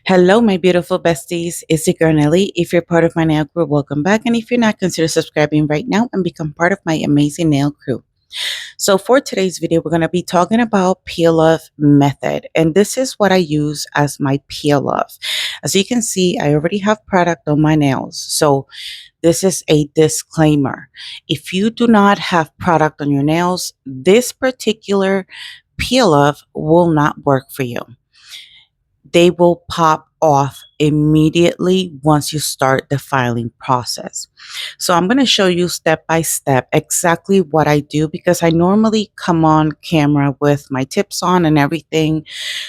Hello, my beautiful besties. It's your girl Nelly. If you're part of my nail crew, welcome back. And if you're not, consider subscribing right now and become part of my amazing nail crew. So for today's video, we're going to be talking about peel off method. And this is what I use as my peel off. As you can see, I already have product on my nails. So this is a disclaimer. If you do not have product on your nails, this particular peel off will not work for you. They will pop off immediately once you start the filing process. So I'm going to show you step by step exactly what I do because I normally come on camera with my tips on and everything.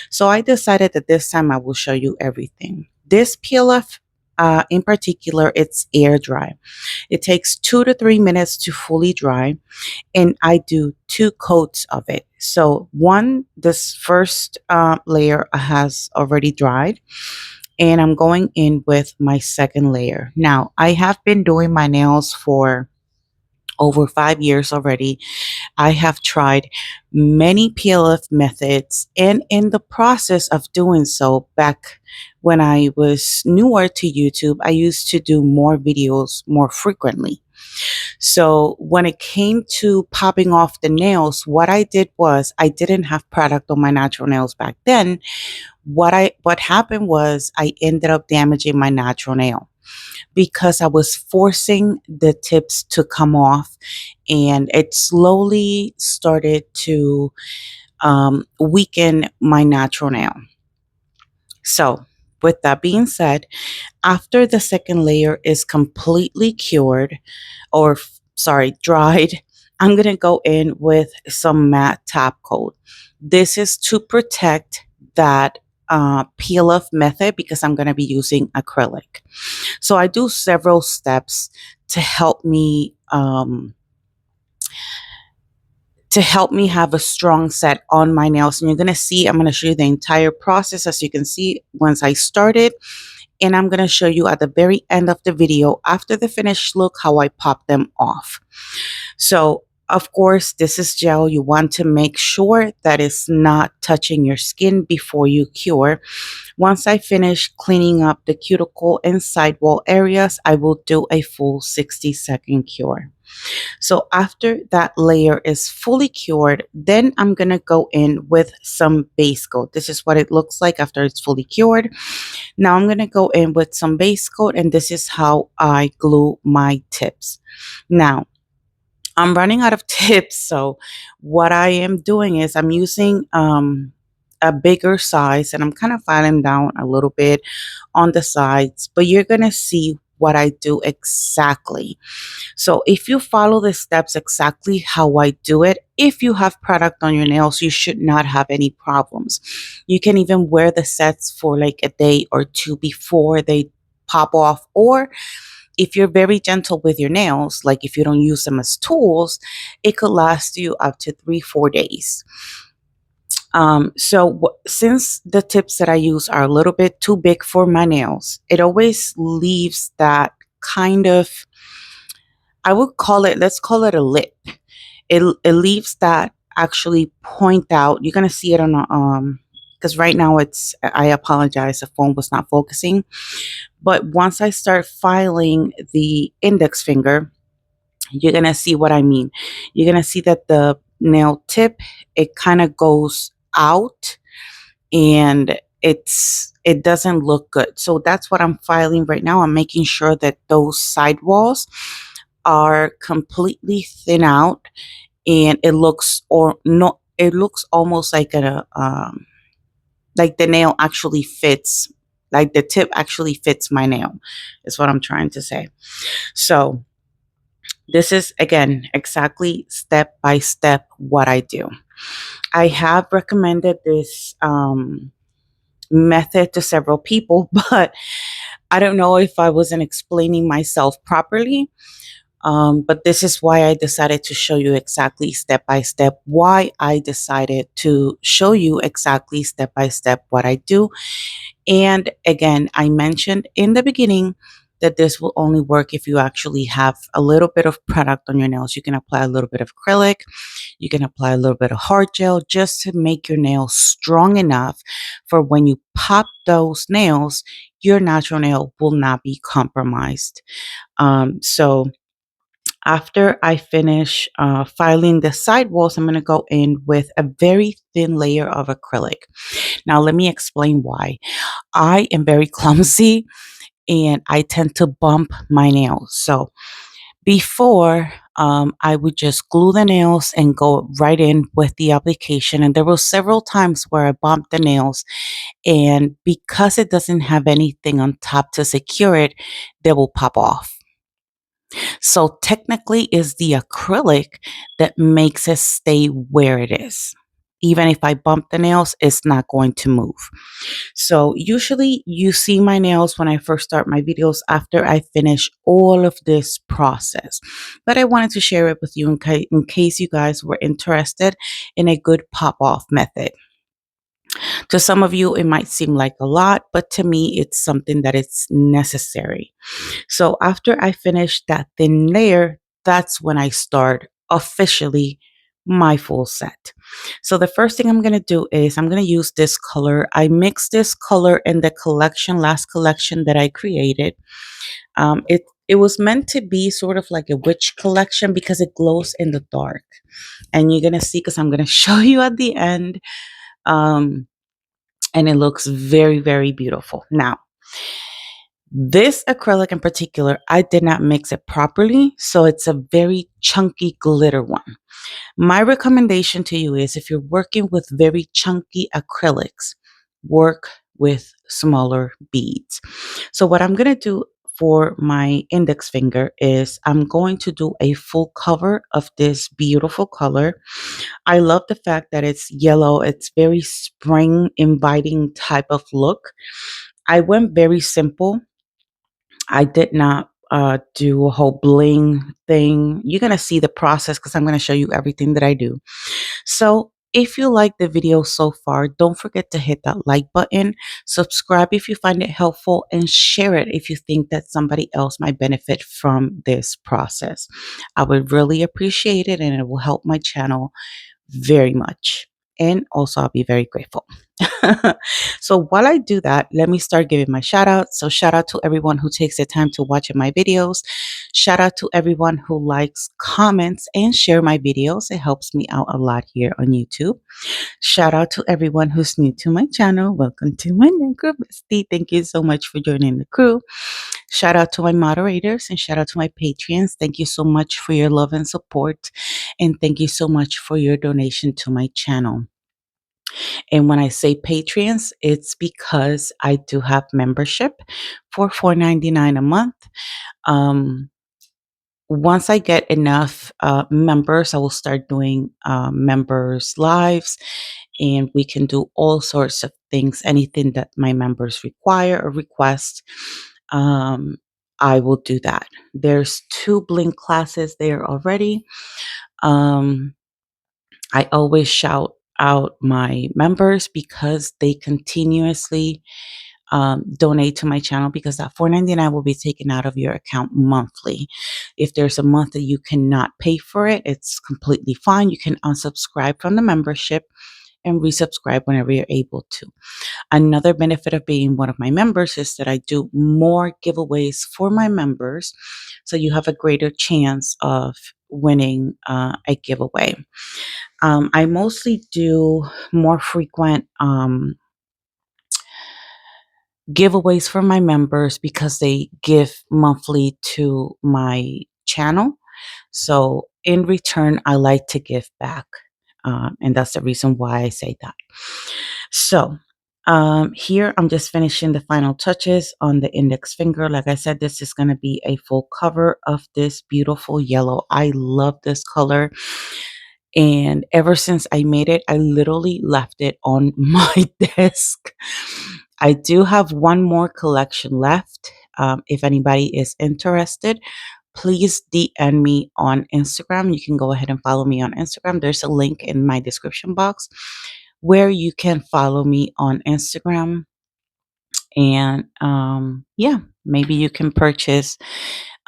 So I decided that this time I will show you everything. This peel off in particular, it's air dry. It takes 2 to 3 minutes to fully dry, and I do 2 coats of it. So this first layer has already dried, and I'm going in with my second layer. Now, I have been doing my nails for over 5 years already. I have tried many peel off methods, and in the process of doing so, back when I was newer to YouTube, I used to do more videos more frequently. So when it came to popping off the nails, what I did was I didn't have product on my natural nails back then. What happened was I ended up damaging my natural nail because I was forcing the tips to come off, and it slowly started to weaken my natural nail. So with that being said, after the second layer is completely cured, or sorry, dried, I'm going to go in with some matte top coat. This is to protect that peel off method because I'm going to be using acrylic. So I do several steps to help me have a strong set on my nails. And you're going to see, I'm going to show you the entire process. As you can see, once I started, and I'm going to show you at the very end of the video, after the finished look, how I pop them off. So of course, this is gel. You want to make sure that it's not touching your skin before you cure. Once I finish cleaning up the cuticle and sidewall areas, I will do a full 60-second cure. So after that layer is fully cured, then I'm going to go in with some base coat. This is what it looks like after it's fully cured. Now I'm going to go in with some base coat, and this is how I glue my tips. Now, I'm running out of tips, so what I am doing is I'm using a bigger size, and I'm kind of filing down a little bit on the sides, but you're going to see what I do exactly. So if you follow the steps exactly how I do it, if you have product on your nails, you should not have any problems. You can even wear the sets for like a day or two before they pop off, or if you're very gentle with your nails, like if you don't use them as tools, it could last you up to 3-4 days. Since the tips that I use are a little bit too big for my nails, it always leaves that kind of, I would call it, let's call it a lip. It leaves that actually point out. You're going to see it on a, because right now I apologize, the phone was not focusing. But once I start filing the index finger, you're going to see what I mean. You're going to see that the nail tip, it kind of goes out, and it doesn't look good. So that's what I'm filing right now. I'm making sure that those sidewalls are completely thin out, and it looks, or no, it looks almost like like the nail actually fits, like the tip actually fits my nail, is what I'm trying to say. So this is, again, exactly step by step what I do. I have recommended this method to several people, but I don't know if I wasn't explaining myself properly. But this is why I decided to show you exactly step by step, why I decided to show you exactly step by step what I do. And again, I mentioned in the beginning that this will only work if you actually have a little bit of product on your nails. You can apply a little bit of acrylic. You can apply a little bit of hard gel just to make your nails strong enough for when you pop those nails, your natural nail will not be compromised. So after I finish filing the sidewalls, I'm going to go in with a very thin layer of acrylic. Now, let me explain why. I am very clumsy and I tend to bump my nails. So before, I would just glue the nails and go right in with the application. And there were several times where I bumped the nails, and because it doesn't have anything on top to secure it, they will pop off. So technically, it's the acrylic that makes it stay where it is. Even if I bump the nails, it's not going to move. So usually you see my nails when I first start my videos after I finish all of this process. But I wanted to share it with you in case you guys were interested in a good pop off method. To some of you, it might seem like a lot, but to me, it's something that it's necessary. So after I finish that thin layer, that's when I start officially my full set. So the first thing I'm going to do is I'm going to use this color. I mixed this color in the last collection that I created. It was meant to be sort of like a witch collection because it glows in the dark. And you're going to see, because I'm going to show you at the end. Um, and it looks very, very beautiful. Now, this acrylic in particular, I did not mix it properly, so it's a very chunky glitter one. My recommendation to you is if you're working with very chunky acrylics, work with smaller beads. So what I'm going to do for my index finger is I'm going to do a full cover of this beautiful color. I love the fact that it's yellow. It's very spring inviting type of look. I went very simple. I did not do a whole bling thing. You're going to see the process because I'm going to show you everything that I do. So if you like the video so far, don't forget to hit that like button, subscribe if you find it helpful, and share it if you think that somebody else might benefit from this process. I would really appreciate it, and it will help my channel very much. And also, I'll be very grateful. So while I do that, let me start giving my shout out. So shout out to everyone who takes the time to watch my videos. Shout out to everyone who likes, comments, and share my videos. It helps me out a lot here on YouTube. Shout out to everyone who's new to my channel. Welcome to my new group, bestie. Thank you so much for joining the crew. Shout out to my moderators and shout out to my Patreons. Thank you so much for your love and support. And thank you so much for your donation to my channel. And when I say Patreons, it's because I do have membership for $4.99 a month. Um, Once I get enough members, I will start doing members lives, and we can do all sorts of things, anything that my members require or request. Um, I will do that. There's 2 bling classes there already. Um, I always shout out my members because they continuously donate to my channel, because that $4.99 will be taken out of your account monthly. If there's a month that you cannot pay for it, it's completely fine. You can unsubscribe from the membership and resubscribe whenever you're able to. Another benefit of being one of my members is that I do more giveaways for my members, so you have a greater chance of winning a giveaway. I mostly do more frequent giveaways for my members because they give monthly to my channel. So in return, I like to give back. And that's the reason why I say that. So here I'm just finishing the final touches on the index finger. Like I said, this is going to be a full cover of this beautiful yellow. I love this color. And ever since I made it, I literally left it on my desk. I do have one more collection left. If anybody is interested, please DM me on Instagram. You can go ahead and follow me on Instagram. There's a link in my description box where you can follow me on Instagram. And yeah, maybe you can purchase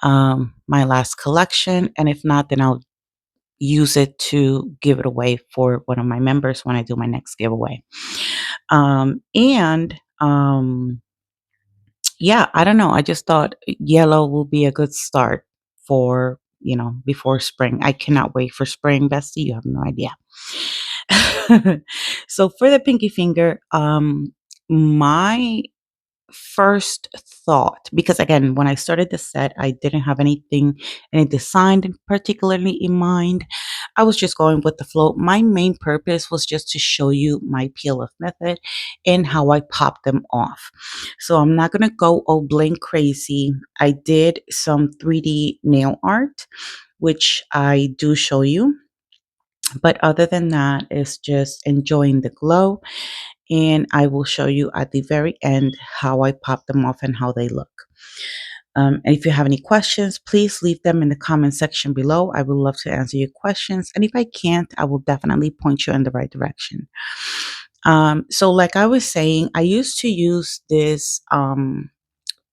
my last collection. And if not, then I'll use it to give it away for one of my members when I do my next giveaway. And yeah, I don't know. I just thought yellow will be a good start for, before spring. I cannot wait for spring, Bestie. You have no idea. So for the pinky finger, my first thought, because again, when I started the set, I didn't have any design particularly in mind. I was just going with the flow. My main purpose was just to show you my peel off method and how I pop them off. So I'm not going to go oh bling crazy. I did some 3D nail art, which I do show you. But other than that, it's just enjoying the glow. And I will show you at the very end how I pop them off and how they look. And if you have any questions, please leave them in the comment section below. I would love to answer your questions. And if I can't, I will definitely point you in the right direction. So like I was saying, I used to use this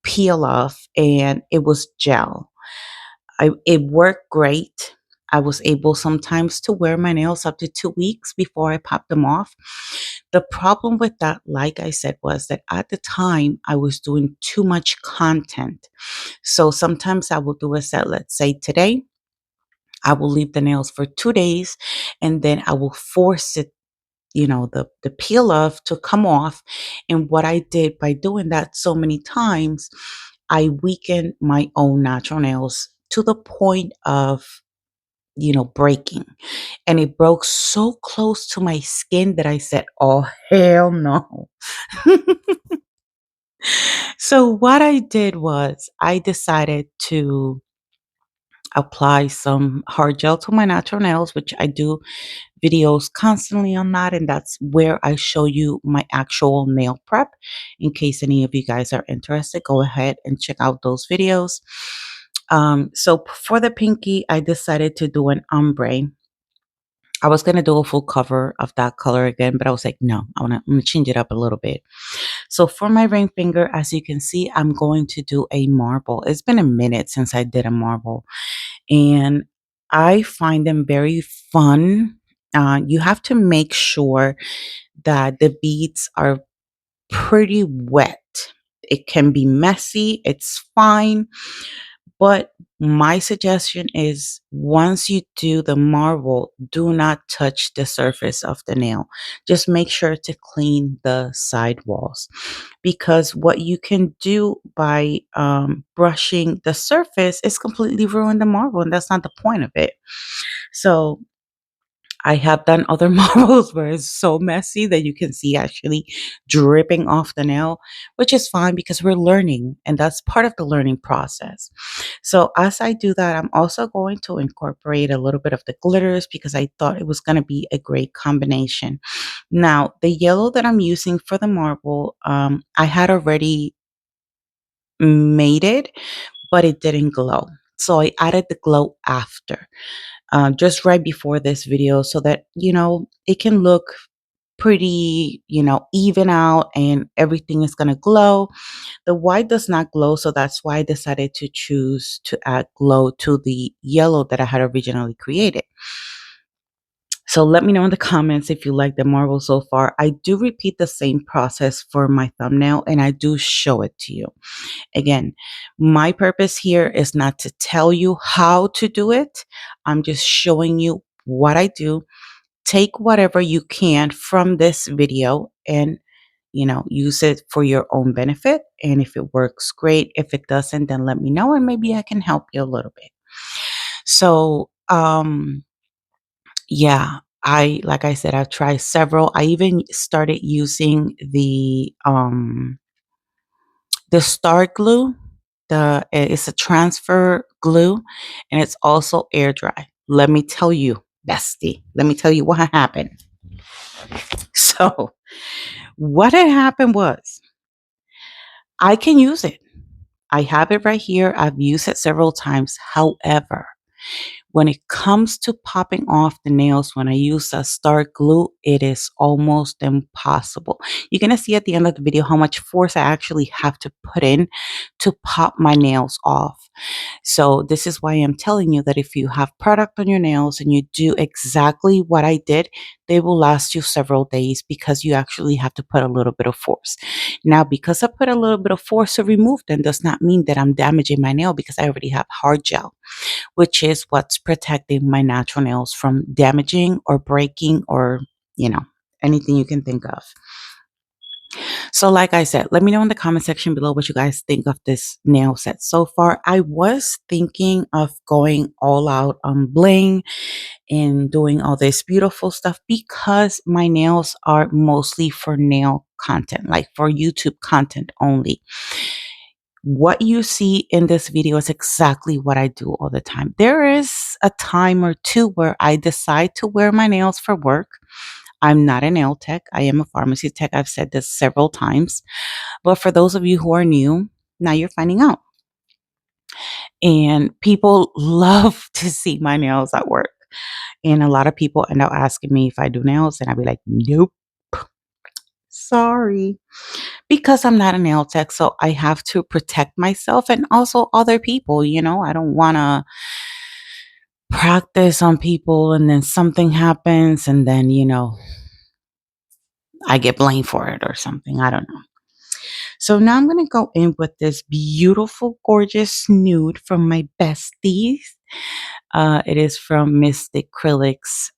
peel off and it was gel. It worked great. I was able sometimes to wear my nails up to 2 weeks before I popped them off. The problem with that, like I said, was that at the time I was doing too much content. So sometimes I will do a set, let's say today, I will leave the nails for 2 days and then I will force it, the peel off to come off. And what I did by doing that so many times, I weakened my own natural nails to the point of breaking. And it broke so close to my skin that I said, oh, hell no. So, what I did was I decided to apply some hard gel to my natural nails, which I do videos constantly on that. And that's where I show you my actual nail prep. In case any of you guys are interested, go ahead and check out those videos. So, for the pinky, I decided to do an ombre. I was gonna do a full cover of that color again, but I was like, no, I'm gonna change it up a little bit. So for my ring finger, as you can see, I'm going to do a marble. It's been a minute since I did a marble, and I find them very fun. You have to make sure that the beads are pretty wet. It can be messy, it's fine. But my suggestion is once you do the marble, do not touch the surface of the nail. Just make sure to clean the side walls, because what you can do by brushing the surface is completely ruin the marble, and that's not the point of it. So I have done other marbles where it's so messy that you can see actually dripping off the nail, which is fine because we're learning and that's part of the learning process. So as I do that, I'm also going to incorporate a little bit of the glitters because I thought it was going to be a great combination. Now, the yellow that I'm using for the marble, I had already made it, but it didn't glow. So I added the glow after, just right before this video so that, it can look pretty, even out and everything is going to glow. The white does not glow, so that's why I decided to choose to add glow to the yellow that I had originally created. So let me know in the comments if you like the marble so far. I do repeat the same process for my thumbnail and I do show it to you. Again, my purpose here is not to tell you how to do it. I'm just showing you what I do. Take whatever you can from this video and use it for your own benefit. And if it works, great. If it doesn't, then let me know and maybe I can help you a little bit. So, yeah, like I said, I've tried several. I even started using the star glue. It's a transfer glue and it's also air dry. Let me tell you, bestie, let me tell you what happened. So what had happened was I can use it. I have it right here. I've used it several times. However, When it comes to popping off the nails, when I use a star glue, it is almost impossible. You're going to see at the end of the video how much force I actually have to put in to pop my nails off. So this is why I'm telling you that if you have product on your nails and you do exactly what I did, they will last you several days because you actually have to put a little bit of force. Now, because I put a little bit of force to remove them does not mean that I'm damaging my nail because I already have hard gel, which is what's protecting my natural nails from damaging or breaking or, you know, anything you can think of. So, like I said, let me know in the comment section below what you guys think of this nail set so far. I was thinking of going all out on bling and doing all this beautiful stuff because my nails are mostly for nail content, like for YouTube content only. What you see in this video is exactly what I do all the time. There is a time or two where I decide to wear my nails for work. I'm not a nail tech. I am a pharmacy tech. I've said this several times. But for those of you who are new, now you're finding out. And people love to see my nails at work. And a lot of people end up asking me if I do nails, and I'd be like, nope, sorry. Because I'm not a nail tech, so I have to protect myself and also other people. I don't want to practice on people and then something happens and then, I get blamed for it or something. I don't know. So now I'm going to go in with this beautiful, gorgeous nude from my besties. It is from Miss Acrylic's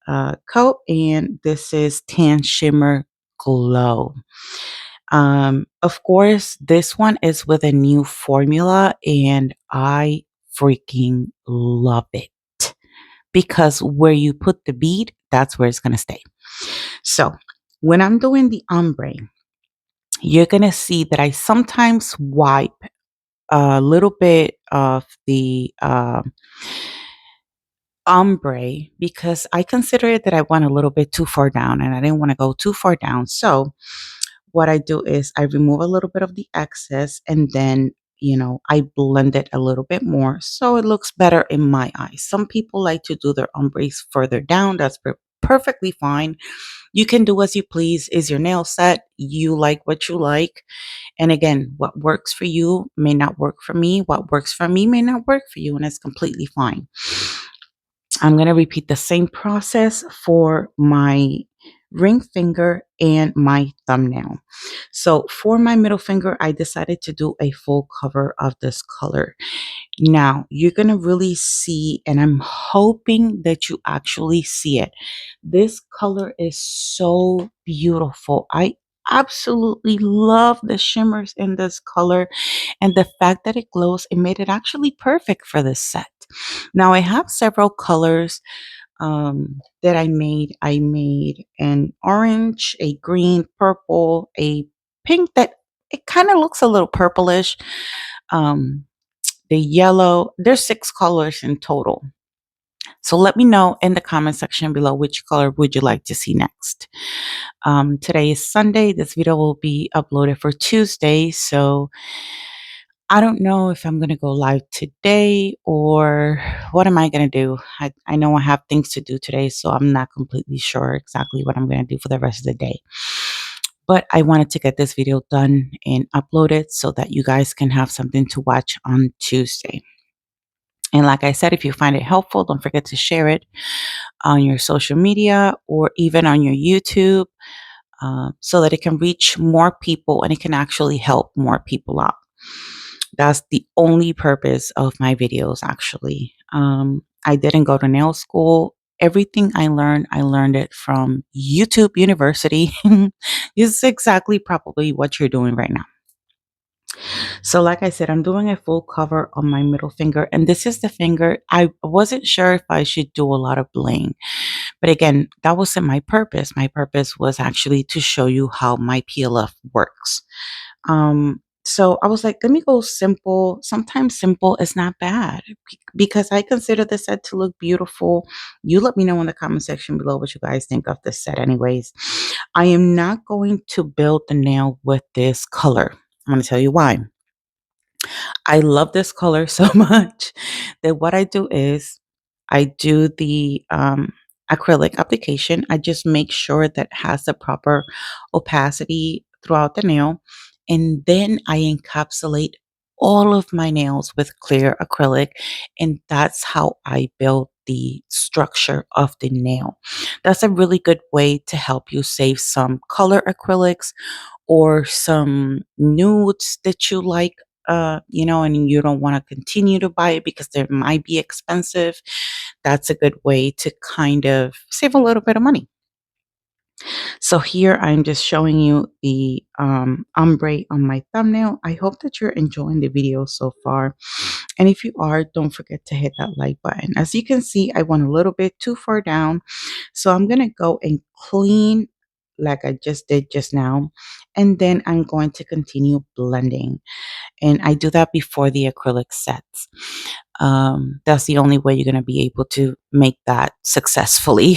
coat, and this is Tan Shimmer Glow. Of course, this one is with a new formula, and I freaking love it because where you put the bead, that's where it's going to stay. So when I'm doing the ombre, you're going to see that I sometimes wipe a little bit of the ombre because I consider it that I went a little bit too far down and I didn't want to go too far down. So what I do is I remove a little bit of the excess and then, I blend it a little bit more so it looks better in my eyes. Some people like to do their ombres further down. That's perfectly fine. You can do as you please. Is your nail set? You like what you like. And again, what works for you may not work for me. What works for me may not work for you, and it's completely fine. I'm going to repeat the same process for my ring finger and my thumbnail. So for my middle finger, I decided to do a full cover of this color. Now you're going to really see, and I'm hoping that you actually see it. This color is so beautiful. I absolutely love the shimmers in this color, and the fact that it glows, it made it actually perfect for this set. Now I have several colors that I made. I made an orange, a green, purple, a pink that it kind of looks a little purplish. Um, the yellow. There's 6 colors in total. So let me know in the comment section below which color would you like to see next. Today is Sunday. This video will be uploaded for Tuesday. So I don't know if I'm going to go live today or what am I going to do. I know I have things to do today, so I'm not completely sure exactly what I'm going to do for the rest of the day. But I wanted to get this video done and uploaded so that you guys can have something to watch on Tuesday. And like I said, if you find it helpful, don't forget to share it on your social media or even on your YouTube so that it can reach more people and it can actually help more people out. That's the only purpose of my videos, actually. I didn't go to nail school. Everything I learned it from YouTube University. This is exactly probably what you're doing right now. So like I said, I'm doing a full cover on my middle finger, and this is the finger. I wasn't sure if I should do a lot of bling, but again, that wasn't my purpose. My purpose was actually to show you how my PLF works. So I was like, let me go simple. Sometimes simple is not bad because I consider the set to look beautiful. You let me know in the comment section below what you guys think of this set anyways. I am not going to build the nail with this color. I'm going to tell you why. I love this color so much that what I do is I do the acrylic application. I just make sure that it has the proper opacity throughout the nail. And then I encapsulate all of my nails with clear acrylic. And that's how I build the structure of the nail. That's a really good way to help you save some color acrylics or some nudes that you like, and you don't want to continue to buy it because they might be expensive. That's a good way to kind of save a little bit of money. So here I'm just showing you the ombre on my thumbnail. I hope that you're enjoying the video so far. And if you are, don't forget to hit that like button. As you can see, I went a little bit too far down. So I'm going to go and clean like I just did just now. And then I'm going to continue blending. And I do that before the acrylic sets. That's the only way you're going to be able to make that successfully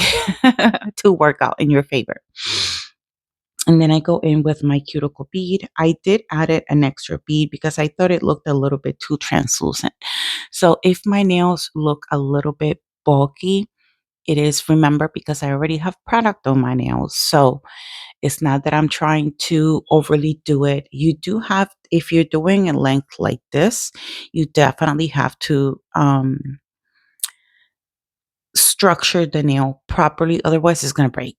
to work out in your favor. And then I go in with my cuticle bead. I did add it an extra bead because I thought it looked a little bit too translucent. So if my nails look a little bit bulky, it is, remember, because I already have product on my nails. So it's not that I'm trying to overly do it. You do have, if you're doing a length like this, you definitely have to structure the nail properly. Otherwise, it's going to break.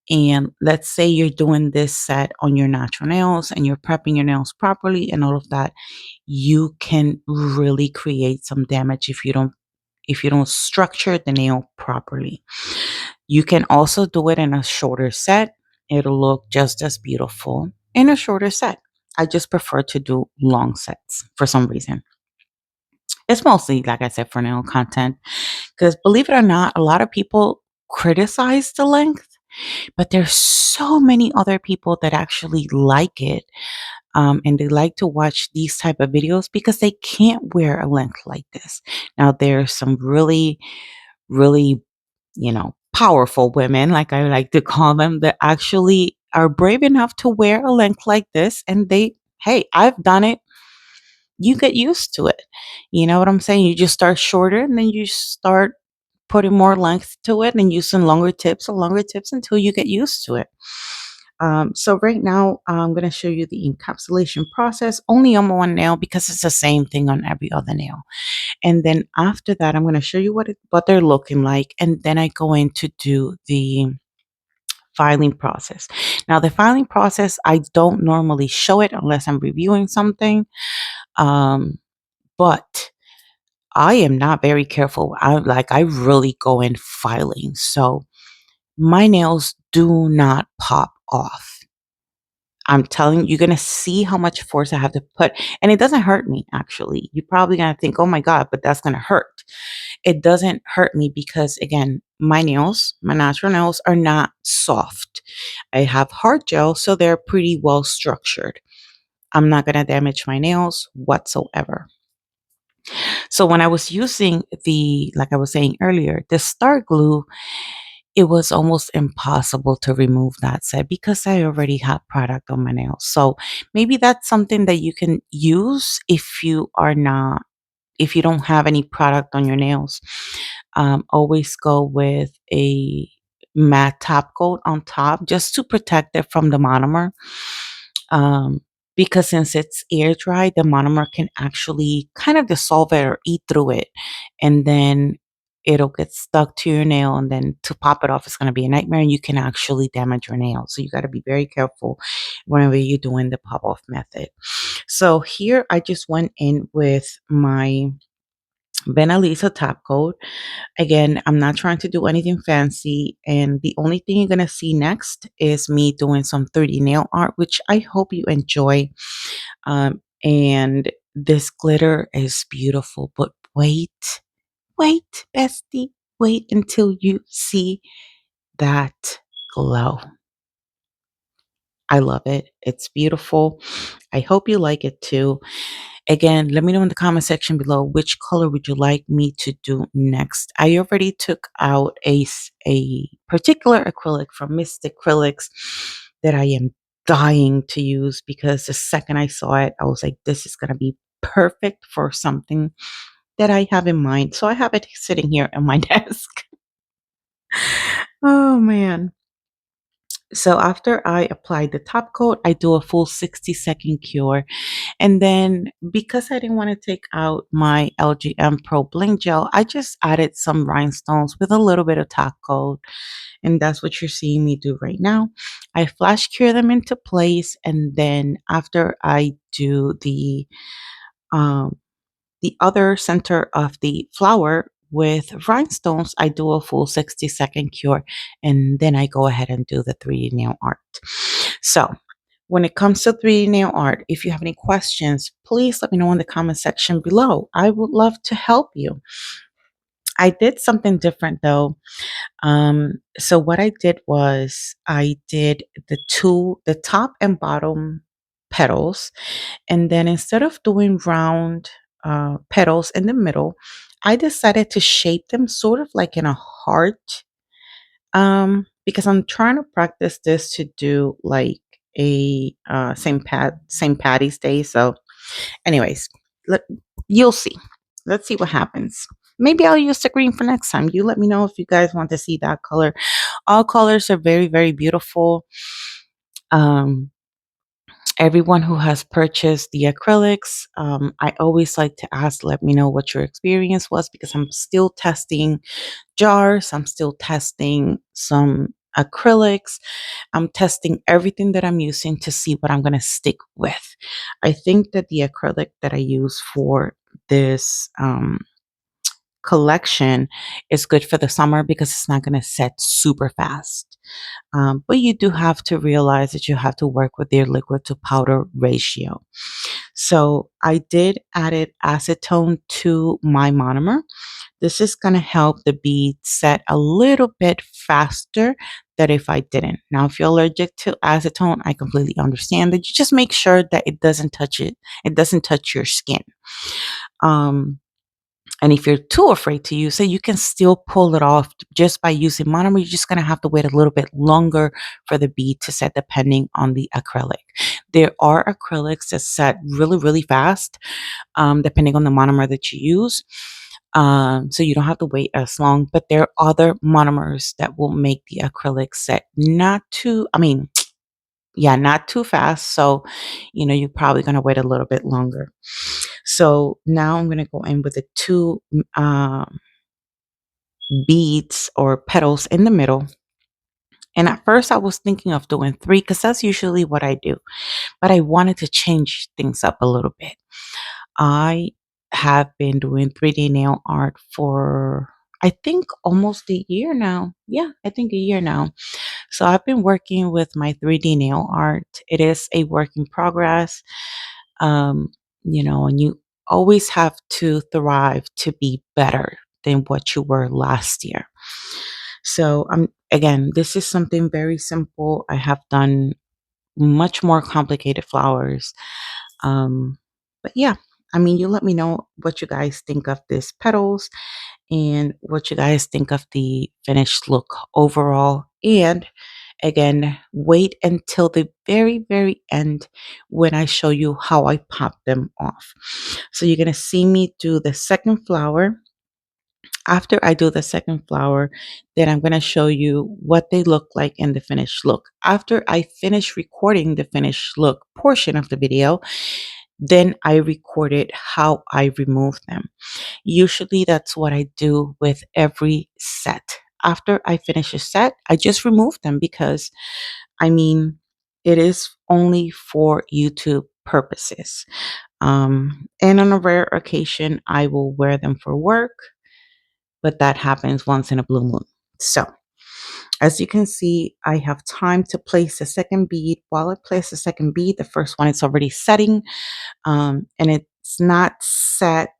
And let's say you're doing this set on your natural nails and you're prepping your nails properly and all of that, you can really create some damage if you don't structure the nail properly. You can also do it in a shorter set. It'll look just as beautiful in a shorter set. I just prefer to do long sets for some reason. It's mostly, like I said, for nail content. Because believe it or not, a lot of people criticize the length, but there's so many other people that actually like it. And they like to watch these type of videos because they can't wear a length like this. Now, there's some really, really, powerful women, like I like to call them, that actually are brave enough to wear a length like this. And hey, I've done it. You get used to it. You know what I'm saying? You just start shorter and then you start putting more length to it and using longer tips until you get used to it. So right now I'm going to show you the encapsulation process only on one nail because it's the same thing on every other nail. And then after that, I'm going to show you what they're looking like. And then I go in to do the filing process. Now, the filing process, I don't normally show it unless I'm reviewing something. But I am not very careful. I really go in filing. So my nails do not pop off. I'm telling you, you're going to see how much force I have to put. And it doesn't hurt me, actually. You're probably going to think, oh my God, but that's going to hurt. It doesn't hurt me because, again, my nails, my natural nails, are not soft. I have hard gel, so they're pretty well structured. I'm not going to damage my nails whatsoever. So when I was using like I was saying earlier, the star glue, it was almost impossible to remove that set because I already have product on my nails. So maybe that's something that you can use if you don't have any product on your nails. Always go with a matte top coat on top just to protect it from the monomer. Um, because since it's air dry, the monomer can actually kind of dissolve it or eat through it. And then it'll get stuck to your nail. And then to pop it off is going to be a nightmare. And you can actually damage your nail. So you got to be very careful whenever you're doing the pop off method. So here I just went in with my Benalisa top coat. Again, I'm not trying to do anything fancy. And the only thing you're going to see next is me doing some 3D nail art, which I hope you enjoy. And this glitter is beautiful. But wait, bestie, wait until you see that glow. I love it. It's beautiful. I hope you like it too. Again, let me know in the comment section below which color would you like me to do next. I already took out a particular acrylic from Mist Acrylics that I am dying to use because the second I saw it, I was like, this is going to be perfect for something that I have in mind. So I have it sitting here on my desk. Oh man. So after I apply the top coat, I do a full 60-second cure. And then because I didn't want to take out my LGNPRO bling gel, I just added some rhinestones with a little bit of top coat. And that's what you're seeing me do right now. I flash cure them into place. And then after I do um, the other center of the flower with rhinestones, I do a full 60-second cure, and then I go ahead and do the 3D nail art. So when it comes to 3D nail art, if you have any questions, please let me know in the comment section below. I would love to help you. I did something different though. So what I did was I did the top and bottom petals, and then instead of doing round petals in the middle, I decided to shape them sort of like in a heart, because I'm trying to practice this to do like a St. Patty's Day. So, anyways, let, you'll see. Let's see what happens. Maybe I'll use the green for next time. You let me know if you guys want to see that color. All colors are very, very beautiful. Um, Everyone who has purchased the acrylics, I always like to ask, let me know what your experience was, because I'm still testing jars. I'm still testing some acrylics. I'm testing everything that I'm using to see what I'm going to stick with. I think that the acrylic that I use for this collection is good for the summer because it's not going to set super fast. But you do have to realize that you have to work with your liquid to powder ratio. So I did added acetone to my monomer. This is going to help the bead set a little bit faster than if I didn't. Now, if you're allergic to acetone, I completely understand that. You just make sure that it doesn't touch it. It doesn't touch your skin. And if you're too afraid to use it, you can still pull it off just by using monomer. You're just going to have to wait a little bit longer for the bead to set depending on the acrylic. There are acrylics that set really, really fast, depending on the monomer that you use. So you don't have to wait as long, but there are other monomers that will make the acrylic set not too fast. So, you're probably going to wait a little bit longer. So now I'm going to go in with the two beads or petals in the middle. And at first I was thinking of doing three because that's usually what I do, but I wanted to change things up a little bit. I have been doing 3D nail art for, I think, almost a year now. Yeah, I think a year now. So I've been working with my 3D nail art. It is a work in progress. Um, and you always have to thrive to be better than what you were last year. So again, this is something very simple. I have done much more complicated flowers. But yeah, you let me know what you guys think of these petals and what you guys think of the finished look overall. And again, wait until the very, very end when I show you how I pop them off. So you're going to see me do the second flower. After I do the second flower, then I'm going to show you what they look like in the finished look. After I finish recording the finished look portion of the video, then I recorded how I remove them. Usually that's what I do with every set. After I finish a set, I just remove them because it is only for YouTube purposes. And on a rare occasion, I will wear them for work, but that happens once in a blue moon. So as you can see, I have time to place the second bead. While I place the second bead, the first one is already setting, and it's not set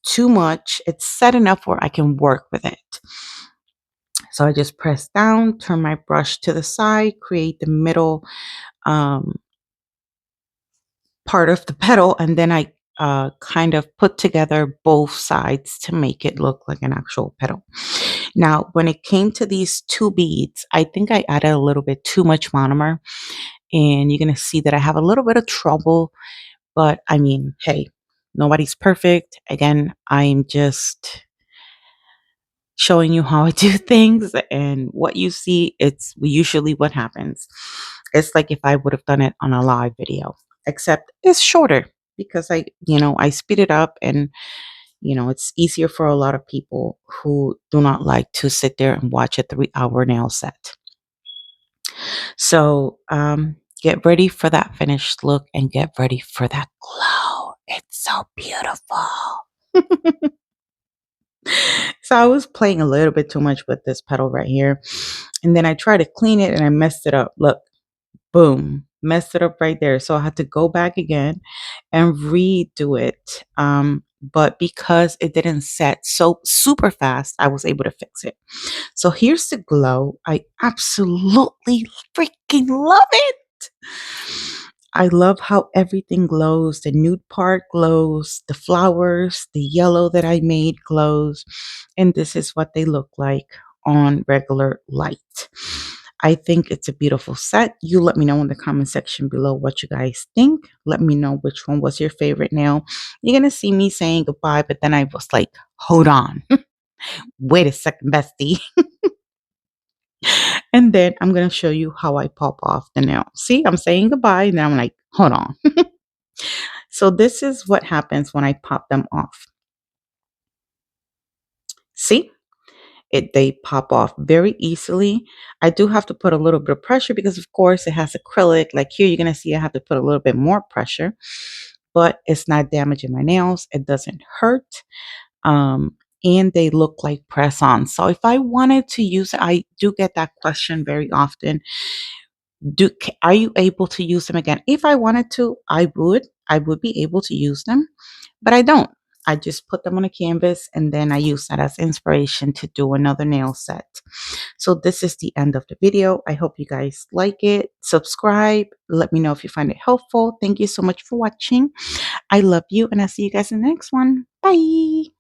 too much. It's set enough where I can work with it. So I just press down, turn my brush to the side, create the middle part of the petal, and then I kind of put together both sides to make it look like an actual petal. Now, when it came to these two beads, I think I added a little bit too much monomer, and you're going to see that I have a little bit of trouble, but hey, Nobody's perfect. Again, I'm just showing you how I do things, and what you see, it's usually what happens. It's like if I would have done it on a live video, except it's shorter because I speed it up, and it's easier for a lot of people who do not like to sit there and watch a 3-hour nail set. So, get ready for that finished look and get ready for that glow. It's so beautiful. So I was playing a little bit too much with this petal right here. And then I tried to clean it and I messed it up. Look, boom, messed it up right there. So I had to go back again and redo it. But because it didn't set so super fast, I was able to fix it. So here's the glow. I absolutely freaking love it. I love how everything glows. The nude part glows, the flowers, the yellow that I made glows, and this is what they look like on regular light. I think it's a beautiful set. You let me know in the comment section below what you guys think. Let me know which one was your favorite nail. You're going to see me saying goodbye, but then I was like, hold on. Wait a second, bestie. And then I'm going to show you how I pop off the nail. See, I'm saying goodbye, and then I'm like, hold on. So this is what happens when I pop them off. See, they pop off very easily. I do have to put a little bit of pressure because of course it has acrylic. Like here, you're going to see I have to put a little bit more pressure, but it's not damaging my nails. It doesn't hurt. Um, and they look like press on. So if I wanted to use it, I do get that question very often. Are you able to use them again? If I wanted to, I would be able to use them, but I don't. I just put them on a canvas and then I use that as inspiration to do another nail set. So this is the end of the video. I hope you guys like it. Subscribe. Let me know if you find it helpful. Thank you so much for watching. I love you and I'll see you guys in the next one. Bye.